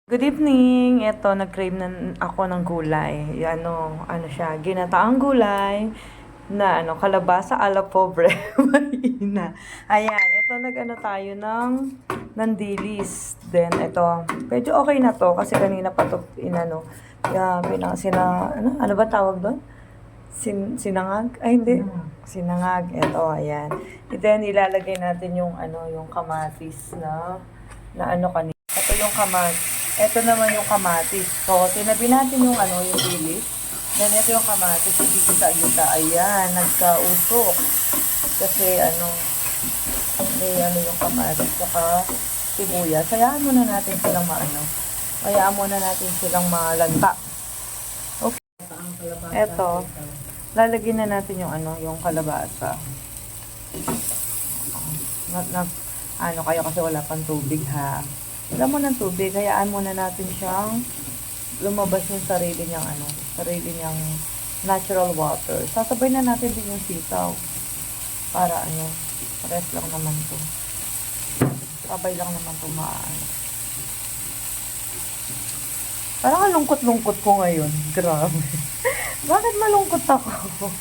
Good evening. Ito, nag-crave na ako ng gulay. Ano siya, ginataang gulay na kalabasa a la pobre. Mahina. Ayan, ito nag-ano tayo ng dilis. Then ito, medyo okay na to kasi kanina pa to ano ba tawag doon? Sinangag? Ay, hindi. Sinangag. Ito, ayan. And then, ilalagay natin yung kamatis na kanina. Ito yung kamatis. Ito naman yung kamatis. So, tinabi natin yung dilis. Then, ito yung kamatis. Igigisa-gisa. Ayan, nagkausok. Kasi, may yung kamatis. Saka, sibuyas. Hayaan muna natin silang Hayaan muna natin silang malanta. Okay. Ito, lalagyan na natin yung kalabasa. Kayo kasi wala pang tubig ha. Wala mo ng tubig, hayaan muna natin siyang lumabas yung sarili niyang natural water. Sasabay na natin din yung sitaw. Para pares lang naman to. Sabay lang naman to Parang ang lungkot-lungkot ko ngayon. Grabe. Bakit malungkot ako?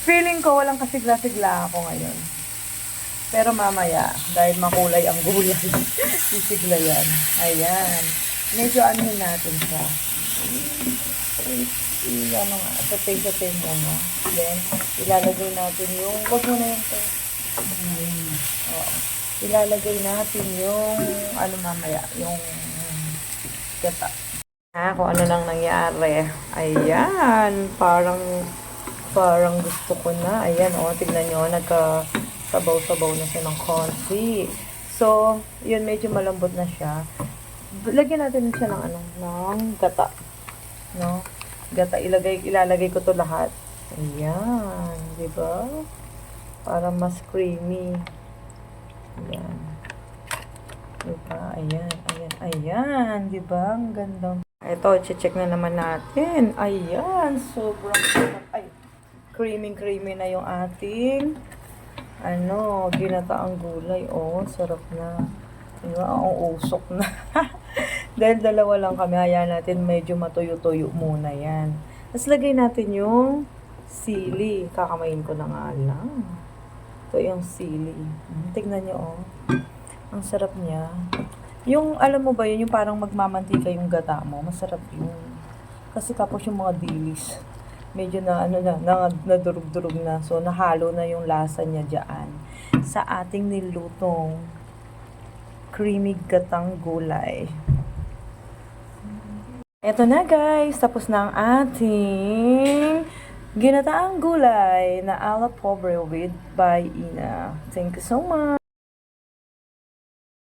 Feeling ko walang kasigla-sigla ako ngayon. Pero mamaya, dahil makulay ang gulay, sisigla yan. Ayan. Medyo natin siya. Satay muna. Then, ilalagay natin wag mo na yung Oo. Ilalagay natin mamaya, yung gata. Kung ano nang nangyari. Ayan. Parang gusto ko na. Ayan, tignan nyo, sabaw-sabaw na siya ng konti. So, yun, medyo malambot na siya. Lagyan natin siya ng gata. No? Gata, ilalagay ko to lahat. Ayan, di ba? Para mas creamy. Ayan. Di ba? Ayan, di ba? Ang ganda. Ito, check na naman natin. Ayan, sobrang creamy na yung ating ginataang gulay. Sarap na. Diba? Ang usok na. Dahil dalawa lang kami, hayaan natin medyo matuyo-tuyo muna yan. Tapos lagay natin yung sili. Kakamayin ko na nga lang. Ito yung sili. Tignan nyo, Ang sarap niya. Alam mo ba yun, yung parang magmamantika yung gata mo. Masarap yun. Kasi tapos yung mga dilis. Medyo nadurog-durog na. So, nahalo na yung lasa niya dyan sa ating nilutong creamy gatang gulay. Eto na guys, tapos na ang ating ginataang gulay na a la pobre with by Ina. Thank you so much.